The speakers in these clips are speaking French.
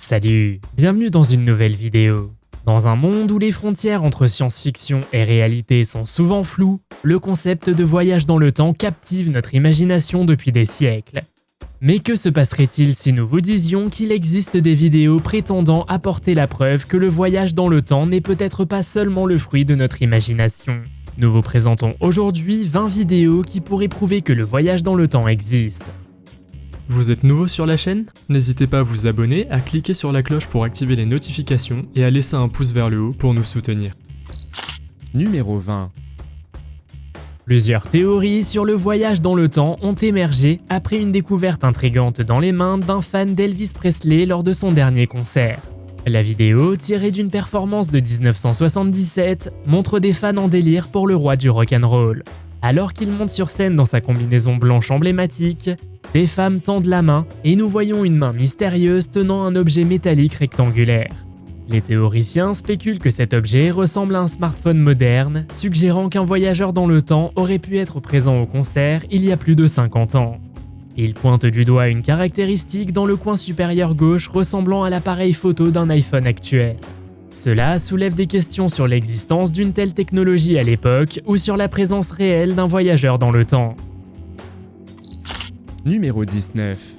Salut, bienvenue dans une nouvelle vidéo. Dans un monde où les frontières entre science-fiction et réalité sont souvent floues, le concept de voyage dans le temps captive notre imagination depuis des siècles. Mais que se passerait-il si nous vous disions qu'il existe des vidéos prétendant apporter la preuve que le voyage dans le temps n'est peut-être pas seulement le fruit de notre imagination? Nous vous présentons aujourd'hui 20 vidéos qui pourraient prouver que le voyage dans le temps existe. Vous êtes nouveau sur la chaîne? N'hésitez pas à vous abonner, à cliquer sur la cloche pour activer les notifications et à laisser un pouce vers le haut pour nous soutenir. Numéro 20. Plusieurs théories sur le voyage dans le temps ont émergé après une découverte intrigante dans les mains d'un fan d'Elvis Presley lors de son dernier concert. La vidéo, tirée d'une performance de 1977, montre des fans en délire pour le roi du rock'n'roll. Alors qu'il monte sur scène dans sa combinaison blanche emblématique, des femmes tendent la main et nous voyons une main mystérieuse tenant un objet métallique rectangulaire. Les théoriciens spéculent que cet objet ressemble à un smartphone moderne, suggérant qu'un voyageur dans le temps aurait pu être présent au concert il y a plus de 50 ans. Ils pointent du doigt une caractéristique dans le coin supérieur gauche ressemblant à l'appareil photo d'un iPhone actuel. Cela soulève des questions sur l'existence d'une telle technologie à l'époque ou sur la présence réelle d'un voyageur dans le temps. Numéro 19.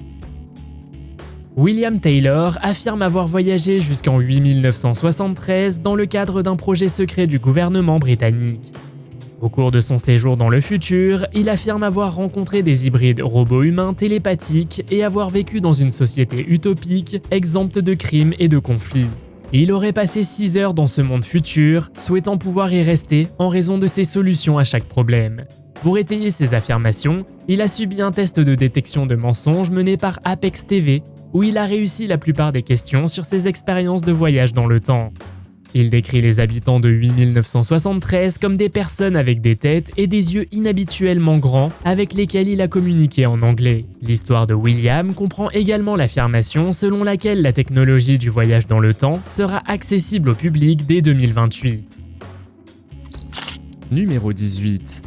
William Taylor affirme avoir voyagé jusqu'en 8973 dans le cadre d'un projet secret du gouvernement britannique. Au cours de son séjour dans le futur, il affirme avoir rencontré des hybrides robots-humains télépathiques et avoir vécu dans une société utopique, exempte de crimes et de conflits. Il aurait passé 6 heures dans ce monde futur, souhaitant pouvoir y rester en raison de ses solutions à chaque problème. Pour étayer ses affirmations, il a subi un test de détection de mensonges mené par Apex TV, où il a réussi la plupart des questions sur ses expériences de voyage dans le temps. Il décrit les habitants de 8973 comme des personnes avec des têtes et des yeux inhabituellement grands avec lesquels il a communiqué en anglais. L'histoire de William comprend également l'affirmation selon laquelle la technologie du voyage dans le temps sera accessible au public dès 2028. Numéro 18.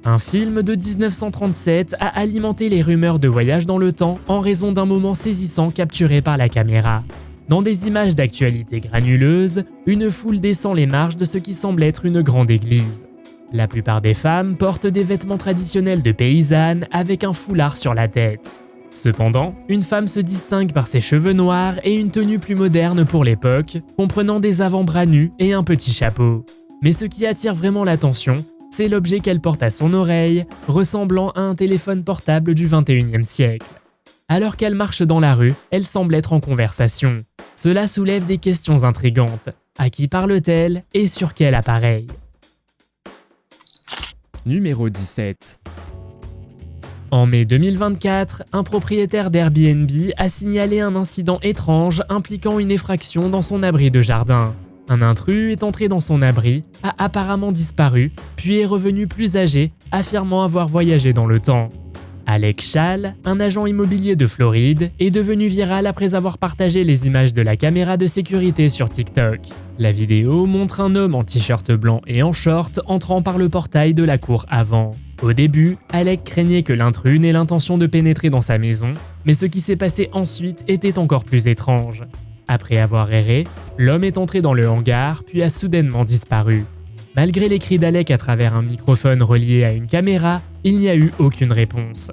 Un film de 1937 a alimenté les rumeurs de voyage dans le temps en raison d'un moment saisissant capturé par la caméra. Dans des images d'actualité granuleuses, une foule descend les marches de ce qui semble être une grande église. La plupart des femmes portent des vêtements traditionnels de paysannes avec un foulard sur la tête. Cependant, une femme se distingue par ses cheveux noirs et une tenue plus moderne pour l'époque, comprenant des avant-bras nus et un petit chapeau. Mais ce qui attire vraiment l'attention, c'est l'objet qu'elle porte à son oreille, ressemblant à un téléphone portable du 21e siècle. Alors qu'elle marche dans la rue, elle semble être en conversation. Cela soulève des questions intrigantes. À qui parle-t-elle et sur quel appareil? Numéro 17. En mai 2024, un propriétaire d'Airbnb a signalé un incident étrange impliquant une effraction dans son abri de jardin. Un intrus est entré dans son abri, a apparemment disparu, puis est revenu plus âgé, affirmant avoir voyagé dans le temps. Alex Schall, un agent immobilier de Floride, est devenu viral après avoir partagé les images de la caméra de sécurité sur TikTok. La vidéo montre un homme en t-shirt blanc et en short entrant par le portail de la cour avant. Au début, Alex craignait que l'intrus n'ait l'intention de pénétrer dans sa maison, mais ce qui s'est passé ensuite était encore plus étrange. Après avoir erré, l'homme est entré dans le hangar puis a soudainement disparu. Malgré les cris d'Alec à travers un microphone relié à une caméra, il n'y a eu aucune réponse.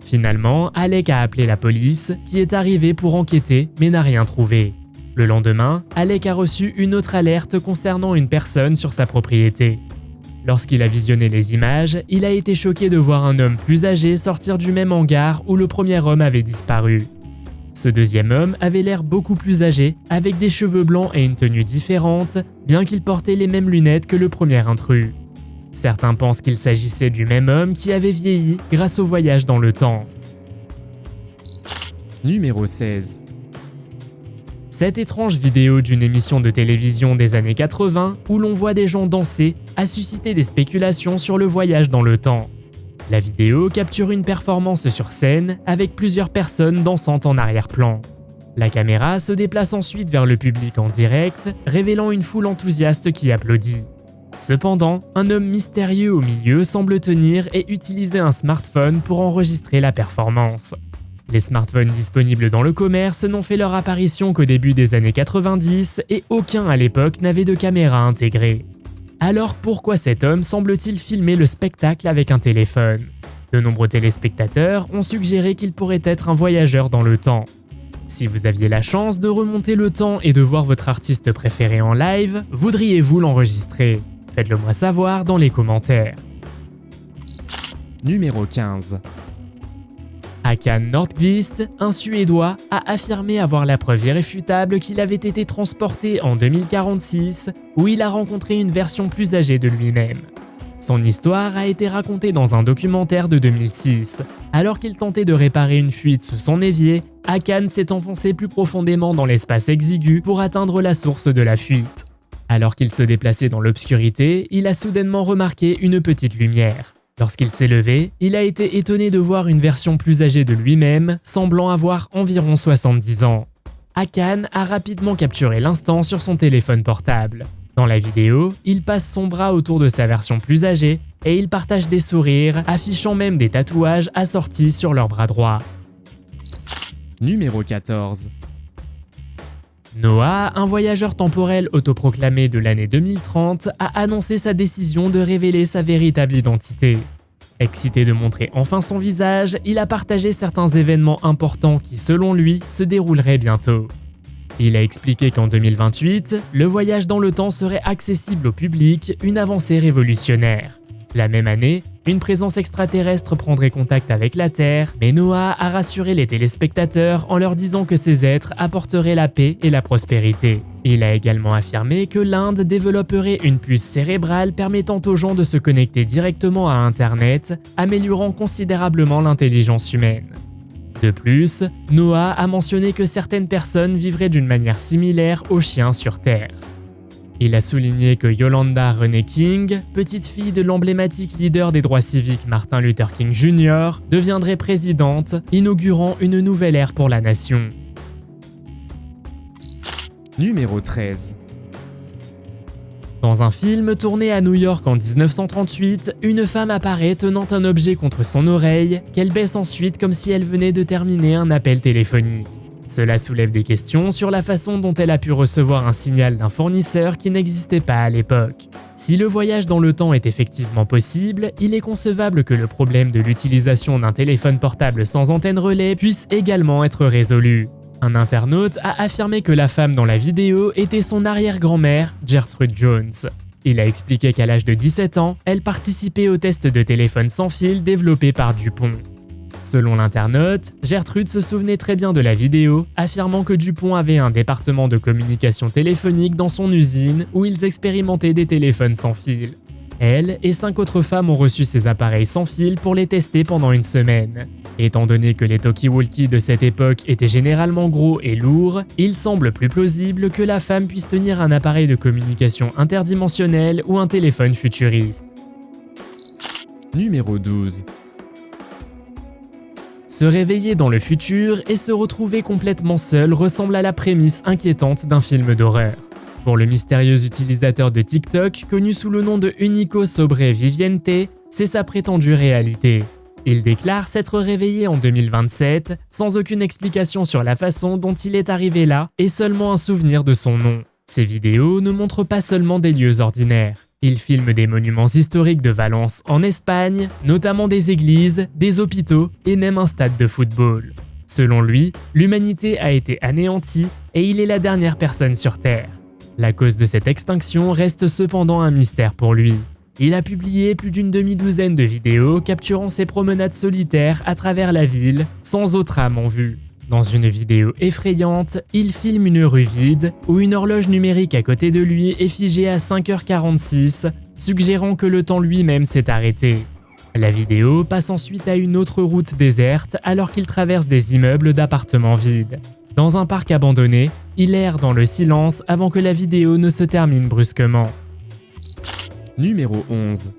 Finalement, Alec a appelé la police, qui est arrivée pour enquêter mais n'a rien trouvé. Le lendemain, Alec a reçu une autre alerte concernant une personne sur sa propriété. Lorsqu'il a visionné les images, il a été choqué de voir un homme plus âgé sortir du même hangar où le premier homme avait disparu. Ce deuxième homme avait l'air beaucoup plus âgé, avec des cheveux blancs et une tenue différente, bien qu'il portait les mêmes lunettes que le premier intrus. Certains pensent qu'il s'agissait du même homme qui avait vieilli grâce au voyage dans le temps. Numéro 16. Cette étrange vidéo d'une émission de télévision des années 80, où l'on voit des gens danser, a suscité des spéculations sur le voyage dans le temps. La vidéo capture une performance sur scène avec plusieurs personnes dansant en arrière-plan. La caméra se déplace ensuite vers le public en direct, révélant une foule enthousiaste qui applaudit. Cependant, un homme mystérieux au milieu semble tenir et utiliser un smartphone pour enregistrer la performance. Les smartphones disponibles dans le commerce n'ont fait leur apparition qu'au début des années 90 et aucun à l'époque n'avait de caméra intégrée. Alors pourquoi cet homme semble-t-il filmer le spectacle avec un téléphone? De nombreux téléspectateurs ont suggéré qu'il pourrait être un voyageur dans le temps. Si vous aviez la chance de remonter le temps et de voir votre artiste préféré en live, voudriez-vous l'enregistrer? Faites-le moi savoir dans les commentaires. Numéro 15. Håkan Nordqvist, un Suédois, a affirmé avoir la preuve irréfutable qu'il avait été transporté en 2046, où il a rencontré une version plus âgée de lui-même. Son histoire a été racontée dans un documentaire de 2006. Alors qu'il tentait de réparer une fuite sous son évier, Håkan s'est enfoncé plus profondément dans l'espace exigu pour atteindre la source de la fuite. Alors qu'il se déplaçait dans l'obscurité, il a soudainement remarqué une petite lumière. Lorsqu'il s'est levé, il a été étonné de voir une version plus âgée de lui-même, semblant avoir environ 70 ans. Håkan a rapidement capturé l'instant sur son téléphone portable. Dans la vidéo, il passe son bras autour de sa version plus âgée et il partage des sourires, affichant même des tatouages assortis sur leur bras droit. Numéro 14. Noah, un voyageur temporel autoproclamé de l'année 2030, a annoncé sa décision de révéler sa véritable identité. Excité de montrer enfin son visage, il a partagé certains événements importants qui, selon lui, se dérouleraient bientôt. Il a expliqué qu'en 2028, le voyage dans le temps serait accessible au public, une avancée révolutionnaire. La même année, une présence extraterrestre prendrait contact avec la Terre, mais Noah a rassuré les téléspectateurs en leur disant que ces êtres apporteraient la paix et la prospérité. Il a également affirmé que l'Inde développerait une puce cérébrale permettant aux gens de se connecter directement à Internet, améliorant considérablement l'intelligence humaine. De plus, Noah a mentionné que certaines personnes vivraient d'une manière similaire aux chiens sur Terre. Il a souligné que Yolanda Renee King, petite fille de l'emblématique leader des droits civiques Martin Luther King Jr., deviendrait présidente, inaugurant une nouvelle ère pour la nation. Numéro 13. Dans un film tourné à New York en 1938, une femme apparaît tenant un objet contre son oreille, qu'elle baisse ensuite comme si elle venait de terminer un appel téléphonique. Cela soulève des questions sur la façon dont elle a pu recevoir un signal d'un fournisseur qui n'existait pas à l'époque. Si le voyage dans le temps est effectivement possible, il est concevable que le problème de l'utilisation d'un téléphone portable sans antenne relais puisse également être résolu. Un internaute a affirmé que la femme dans la vidéo était son arrière-grand-mère, Gertrude Jones. Il a expliqué qu'à l'âge de 17 ans, elle participait au test de téléphone sans fil développé par Dupont. Selon l'internaute, Gertrude se souvenait très bien de la vidéo, affirmant que Dupont avait un département de communication téléphonique dans son usine où ils expérimentaient des téléphones sans fil. Elle et 5 autres femmes ont reçu ces appareils sans fil pour les tester pendant une semaine. Étant donné que les talkie-walkie de cette époque étaient généralement gros et lourds, il semble plus plausible que la femme puisse tenir un appareil de communication interdimensionnel ou un téléphone futuriste. Numéro 12. Se réveiller dans le futur et se retrouver complètement seul ressemble à la prémisse inquiétante d'un film d'horreur. Pour le mystérieux utilisateur de TikTok, connu sous le nom de Unico Sobre Viviente, c'est sa prétendue réalité. Il déclare s'être réveillé en 2027, sans aucune explication sur la façon dont il est arrivé là, et seulement un souvenir de son nom. Ces vidéos ne montrent pas seulement des lieux ordinaires. Il filme des monuments historiques de Valence en Espagne, notamment des églises, des hôpitaux et même un stade de football. Selon lui, l'humanité a été anéantie et il est la dernière personne sur Terre. La cause de cette extinction reste cependant un mystère pour lui. Il a publié plus d'une demi-douzaine de vidéos capturant ses promenades solitaires à travers la ville, sans autre âme en vue. Dans une vidéo effrayante, il filme une rue vide où une horloge numérique à côté de lui est figée à 5h46, suggérant que le temps lui-même s'est arrêté. La vidéo passe ensuite à une autre route déserte alors qu'il traverse des immeubles d'appartements vides. Dans un parc abandonné, il erre dans le silence avant que la vidéo ne se termine brusquement. Numéro 11.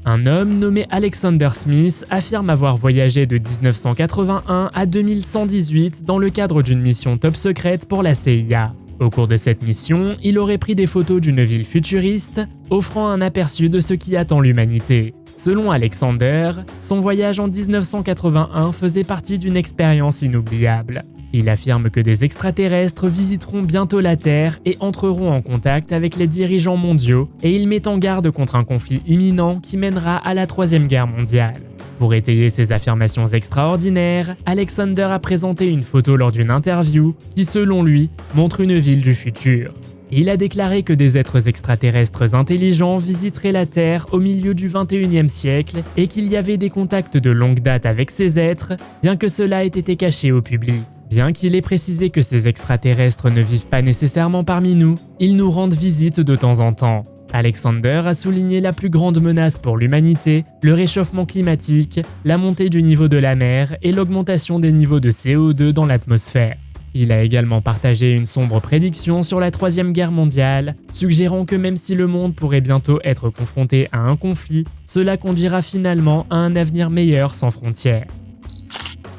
Un homme nommé Alexander Smith affirme avoir voyagé de 1981 à 2118 dans le cadre d'une mission top secrète pour la CIA. Au cours de cette mission, il aurait pris des photos d'une ville futuriste, offrant un aperçu de ce qui attend l'humanité. Selon Alexander, son voyage en 1981 faisait partie d'une expérience inoubliable. Il affirme que des extraterrestres visiteront bientôt la Terre et entreront en contact avec les dirigeants mondiaux, et il met en garde contre un conflit imminent qui mènera à la Troisième Guerre mondiale. Pour étayer ses affirmations extraordinaires, Alexander a présenté une photo lors d'une interview qui, selon lui, montre une ville du futur. Il a déclaré que des êtres extraterrestres intelligents visiteraient la Terre au milieu du XXIe siècle et qu'il y avait des contacts de longue date avec ces êtres, bien que cela ait été caché au public. Bien qu'il ait précisé que ces extraterrestres ne vivent pas nécessairement parmi nous, ils nous rendent visite de temps en temps. Alexander a souligné la plus grande menace pour l'humanité, le réchauffement climatique, la montée du niveau de la mer et l'augmentation des niveaux de CO2 dans l'atmosphère. Il a également partagé une sombre prédiction sur la Troisième Guerre mondiale, suggérant que même si le monde pourrait bientôt être confronté à un conflit, cela conduira finalement à un avenir meilleur sans frontières.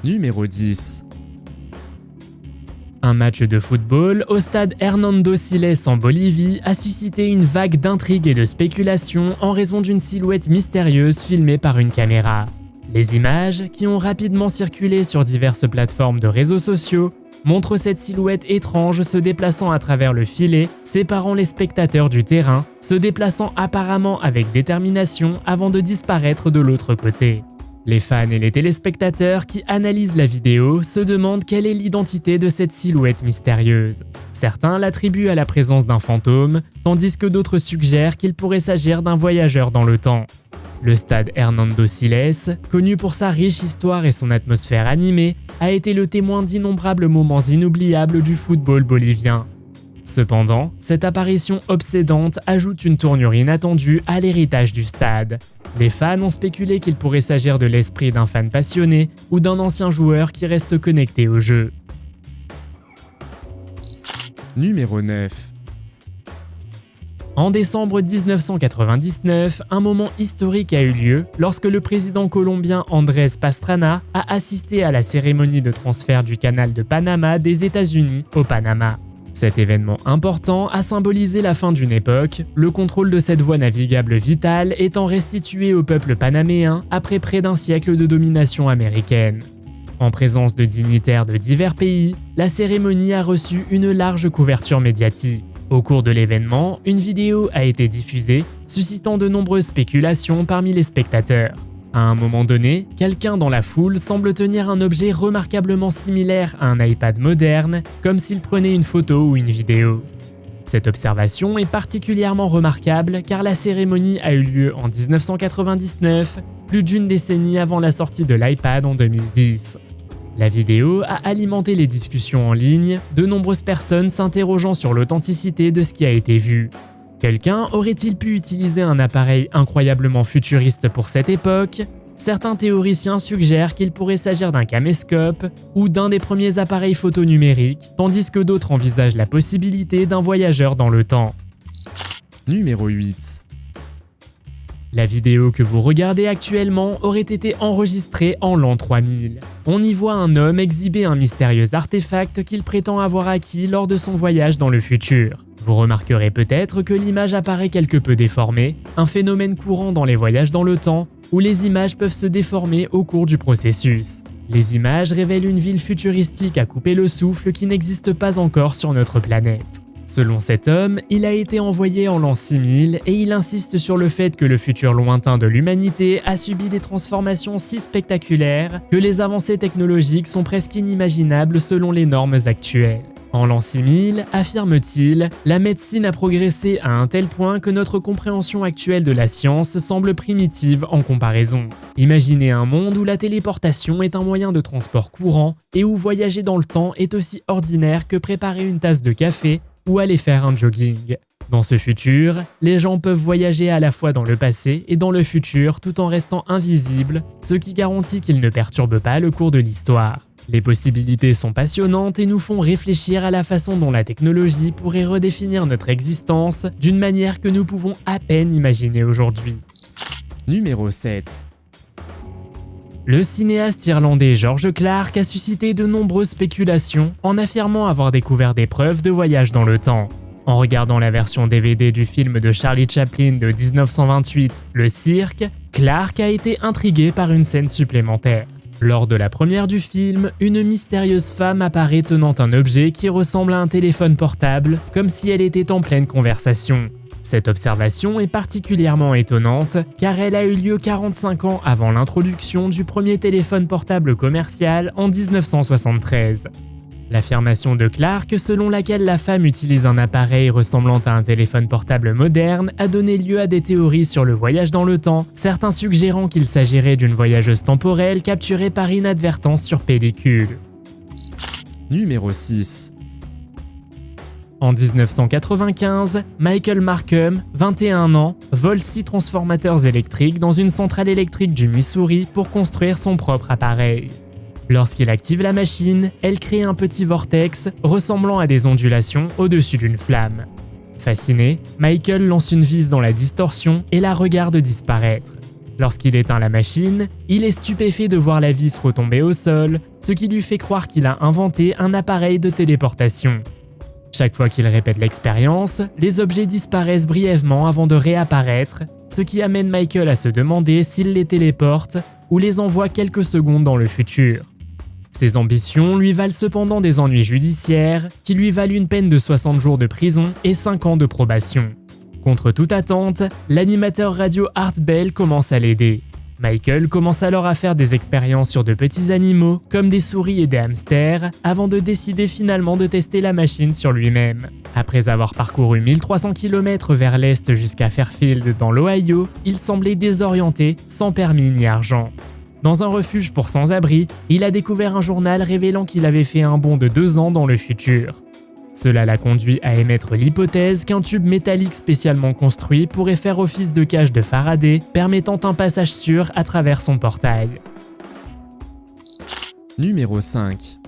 Numéro 10. Un match de football au stade Hernando Siles en Bolivie a suscité une vague d'intrigues et de spéculations en raison d'une silhouette mystérieuse filmée par une caméra. Les images, qui ont rapidement circulé sur diverses plateformes de réseaux sociaux, montrent cette silhouette étrange se déplaçant à travers le filet, séparant les spectateurs du terrain, se déplaçant apparemment avec détermination avant de disparaître de l'autre côté. Les fans et les téléspectateurs qui analysent la vidéo se demandent quelle est l'identité de cette silhouette mystérieuse. Certains l'attribuent à la présence d'un fantôme, tandis que d'autres suggèrent qu'il pourrait s'agir d'un voyageur dans le temps. Le stade Hernando Siles, connu pour sa riche histoire et son atmosphère animée, a été le témoin d'innombrables moments inoubliables du football bolivien. Cependant, cette apparition obsédante ajoute une tournure inattendue à l'héritage du stade. Les fans ont spéculé qu'il pourrait s'agir de l'esprit d'un fan passionné ou d'un ancien joueur qui reste connecté au jeu. Numéro 9. En décembre 1999, un moment historique a eu lieu lorsque le président colombien Andrés Pastrana a assisté à la cérémonie de transfert du canal de Panama des États-Unis au Panama. Cet événement important a symbolisé la fin d'une époque, le contrôle de cette voie navigable vitale étant restitué au peuple panaméen après près d'un siècle de domination américaine. En présence de dignitaires de divers pays, la cérémonie a reçu une large couverture médiatique. Au cours de l'événement, une vidéo a été diffusée, suscitant de nombreuses spéculations parmi les spectateurs. À un moment donné, quelqu'un dans la foule semble tenir un objet remarquablement similaire à un iPad moderne, comme s'il prenait une photo ou une vidéo. Cette observation est particulièrement remarquable car la cérémonie a eu lieu en 1999, plus d'une décennie avant la sortie de l'iPad en 2010. La vidéo a alimenté les discussions en ligne, de nombreuses personnes s'interrogeant sur l'authenticité de ce qui a été vu. Quelqu'un aurait-il pu utiliser un appareil incroyablement futuriste pour cette époque ? Certains théoriciens suggèrent qu'il pourrait s'agir d'un caméscope ou d'un des premiers appareils photo numériques, tandis que d'autres envisagent la possibilité d'un voyageur dans le temps. Numéro 8. La vidéo que vous regardez actuellement aurait été enregistrée en l'an 3000. On y voit un homme exhiber un mystérieux artefact qu'il prétend avoir acquis lors de son voyage dans le futur. Vous remarquerez peut-être que l'image apparaît quelque peu déformée, un phénomène courant dans les voyages dans le temps, où les images peuvent se déformer au cours du processus. Les images révèlent une ville futuristique à couper le souffle qui n'existe pas encore sur notre planète. Selon cet homme, il a été envoyé en l'an 6000 et il insiste sur le fait que le futur lointain de l'humanité a subi des transformations si spectaculaires que les avancées technologiques sont presque inimaginables selon les normes actuelles. En l'an 6000, affirme-t-il, la médecine a progressé à un tel point que notre compréhension actuelle de la science semble primitive en comparaison. Imaginez un monde où la téléportation est un moyen de transport courant et où voyager dans le temps est aussi ordinaire que préparer une tasse de café ou aller faire un jogging. Dans ce futur, les gens peuvent voyager à la fois dans le passé et dans le futur tout en restant invisibles, ce qui garantit qu'ils ne perturbent pas le cours de l'histoire. Les possibilités sont passionnantes et nous font réfléchir à la façon dont la technologie pourrait redéfinir notre existence d'une manière que nous pouvons à peine imaginer aujourd'hui. Numéro 7. Le cinéaste irlandais George Clark a suscité de nombreuses spéculations en affirmant avoir découvert des preuves de voyage dans le temps. En regardant la version DVD du film de Charlie Chaplin de 1928, Le Cirque, Clark a été intrigué par une scène supplémentaire. Lors de la première du film, une mystérieuse femme apparaît tenant un objet qui ressemble à un téléphone portable, comme si elle était en pleine conversation. Cette observation est particulièrement étonnante car elle a eu lieu 45 ans avant l'introduction du premier téléphone portable commercial en 1973. L'affirmation de Clark selon laquelle la femme utilise un appareil ressemblant à un téléphone portable moderne a donné lieu à des théories sur le voyage dans le temps, certains suggérant qu'il s'agirait d'une voyageuse temporelle capturée par inadvertance sur pellicule. Numéro 6. En 1995, Michael Markham, 21 ans, vole 6 transformateurs électriques dans une centrale électrique du Missouri pour construire son propre appareil. Lorsqu'il active la machine, elle crée un petit vortex ressemblant à des ondulations au-dessus d'une flamme. Fasciné, Michael lance une vis dans la distorsion et la regarde disparaître. Lorsqu'il éteint la machine, il est stupéfait de voir la vis retomber au sol, ce qui lui fait croire qu'il a inventé un appareil de téléportation. Chaque fois qu'il répète l'expérience, les objets disparaissent brièvement avant de réapparaître, ce qui amène Michael à se demander s'il les téléporte ou les envoie quelques secondes dans le futur. Ses ambitions lui valent cependant des ennuis judiciaires qui lui valent une peine de 60 jours de prison et 5 ans de probation. Contre toute attente, l'animateur radio Art Bell commence à l'aider. Michael commence alors à faire des expériences sur de petits animaux comme des souris et des hamsters avant de décider finalement de tester la machine sur lui-même. Après avoir parcouru 1300 km vers l'est jusqu'à Fairfield dans l'Ohio, il semblait désorienté, sans permis ni argent. Dans un refuge pour sans-abri, il a découvert un journal révélant qu'il avait fait un bond de 2 ans dans le futur. Cela l'a conduit à émettre l'hypothèse qu'un tube métallique spécialement construit pourrait faire office de cage de Faraday, permettant un passage sûr à travers son portail. Numéro 5.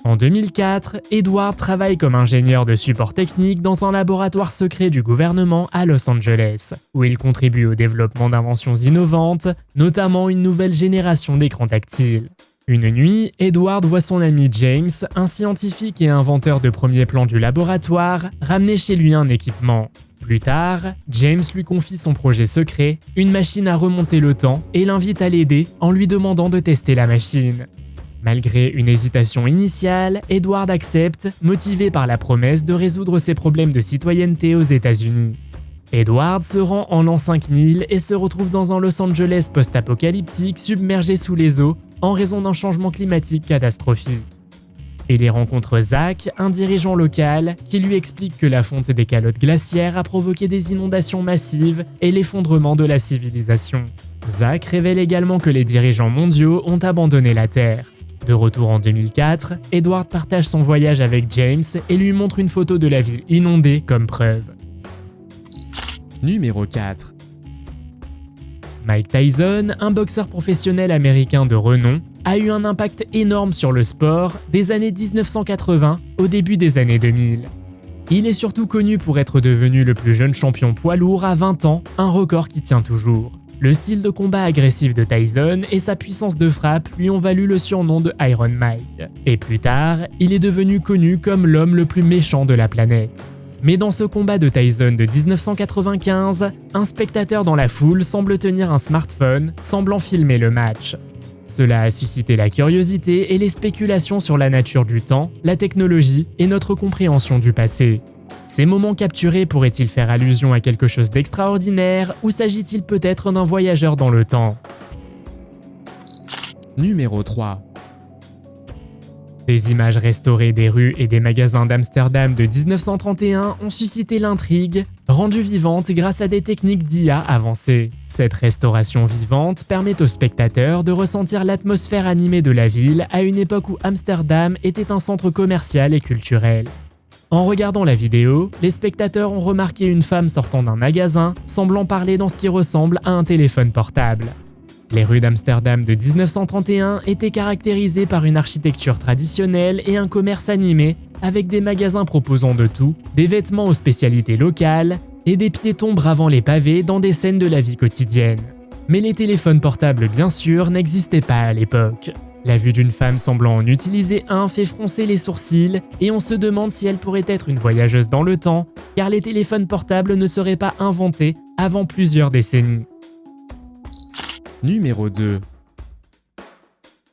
En 2004, Edward travaille comme ingénieur de support technique dans un laboratoire secret du gouvernement à Los Angeles, où il contribue au développement d'inventions innovantes, notamment une nouvelle génération d'écrans tactiles. Une nuit, Edward voit son ami James, un scientifique et inventeur de premier plan du laboratoire, ramener chez lui un équipement. Plus tard, James lui confie son projet secret, une machine à remonter le temps, et l'invite à l'aider en lui demandant de tester la machine. Malgré une hésitation initiale, Edward accepte, motivé par la promesse de résoudre ses problèmes de citoyenneté aux États-Unis. Edward se rend en l'an 5000 et se retrouve dans un Los Angeles post-apocalyptique submergé sous les eaux en raison d'un changement climatique catastrophique. Il y rencontre Zach, un dirigeant local, qui lui explique que la fonte des calottes glaciaires a provoqué des inondations massives et l'effondrement de la civilisation. Zach révèle également que les dirigeants mondiaux ont abandonné la Terre. De retour en 2004, Edward partage son voyage avec James et lui montre une photo de la ville inondée comme preuve. Numéro 4. Mike Tyson, un boxeur professionnel américain de renom, a eu un impact énorme sur le sport des années 1980 au début des années 2000. Il est surtout connu pour être devenu le plus jeune champion poids lourd à 20 ans, un record qui tient toujours. Le style de combat agressif de Tyson et sa puissance de frappe lui ont valu le surnom de Iron Mike. Et plus tard, il est devenu connu comme l'homme le plus méchant de la planète. Mais dans ce combat de Tyson de 1995, un spectateur dans la foule semble tenir un smartphone, semblant filmer le match. Cela a suscité la curiosité et les spéculations sur la nature du temps, la technologie et notre compréhension du passé. Ces moments capturés pourraient-ils faire allusion à quelque chose d'extraordinaire ou s'agit-il peut-être d'un voyageur dans le temps ? Numéro 3. Des images restaurées des rues et des magasins d'Amsterdam de 1931 ont suscité l'intrigue, rendue vivante grâce à des techniques d'IA avancées. Cette restauration vivante permet aux spectateurs de ressentir l'atmosphère animée de la ville à une époque où Amsterdam était un centre commercial et culturel. En regardant la vidéo, les spectateurs ont remarqué une femme sortant d'un magasin, semblant parler dans ce qui ressemble à un téléphone portable. Les rues d'Amsterdam de 1931 étaient caractérisées par une architecture traditionnelle et un commerce animé, avec des magasins proposant de tout, des vêtements aux spécialités locales et des piétons bravant les pavés dans des scènes de la vie quotidienne. Mais les téléphones portables, bien sûr, n'existaient pas à l'époque. La vue d'une femme semblant en utiliser un fait froncer les sourcils et on se demande si elle pourrait être une voyageuse dans le temps, car les téléphones portables ne seraient pas inventés avant plusieurs décennies. Numéro 2.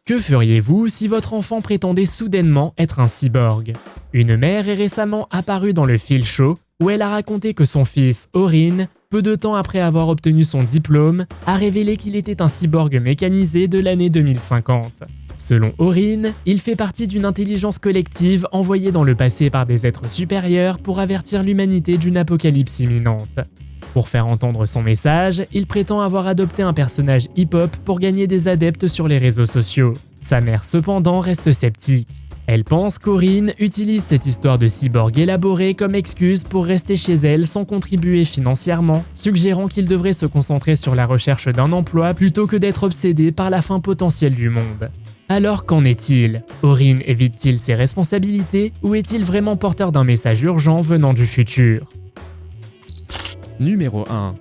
Que feriez-vous si votre enfant prétendait soudainement être un cyborg? Une mère est récemment apparue dans le Phil Show où elle a raconté que son fils, Orin, peu de temps après avoir obtenu son diplôme, a révélé qu'il était un cyborg mécanisé de l'année 2050. Selon Orin, il fait partie d'une intelligence collective envoyée dans le passé par des êtres supérieurs pour avertir l'humanité d'une apocalypse imminente. Pour faire entendre son message, il prétend avoir adopté un personnage hip-hop pour gagner des adeptes sur les réseaux sociaux. Sa mère cependant reste sceptique. Elle pense qu'Orin utilise cette histoire de cyborg élaborée comme excuse pour rester chez elle sans contribuer financièrement, suggérant qu'il devrait se concentrer sur la recherche d'un emploi plutôt que d'être obsédé par la fin potentielle du monde. Alors qu'en est-il? Orin évite-t-il ses responsabilités ou est-il vraiment porteur d'un message urgent venant du futur? Numéro 1.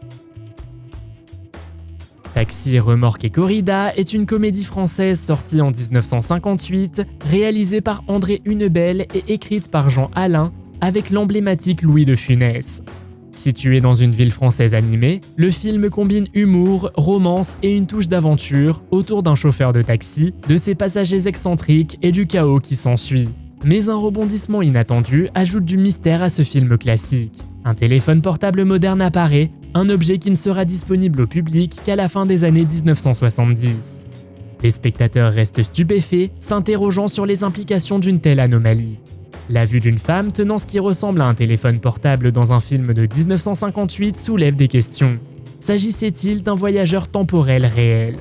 Taxi, remorque et corrida est une comédie française sortie en 1958, réalisée par André Hunebelle et écrite par Jean Alain, avec l'emblématique Louis de Funès. Situé dans une ville française animée, le film combine humour, romance et une touche d'aventure autour d'un chauffeur de taxi, de ses passagers excentriques et du chaos qui s'ensuit. Mais un rebondissement inattendu ajoute du mystère à ce film classique. Un téléphone portable moderne apparaît, un objet qui ne sera disponible au public qu'à la fin des années 1970. Les spectateurs restent stupéfaits, s'interrogeant sur les implications d'une telle anomalie. La vue d'une femme tenant ce qui ressemble à un téléphone portable dans un film de 1958 soulève des questions. S'agissait-il d'un voyageur temporel réel?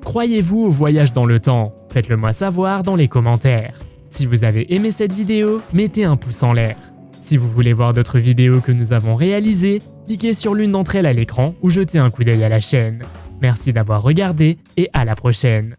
Croyez-vous au voyage dans le temps? Faites-le moi savoir dans les commentaires. Si vous avez aimé cette vidéo, mettez un pouce en l'air. Si vous voulez voir d'autres vidéos que nous avons réalisées, cliquez sur l'une d'entre elles à l'écran ou jetez un coup d'œil à la chaîne. Merci d'avoir regardé et à la prochaine.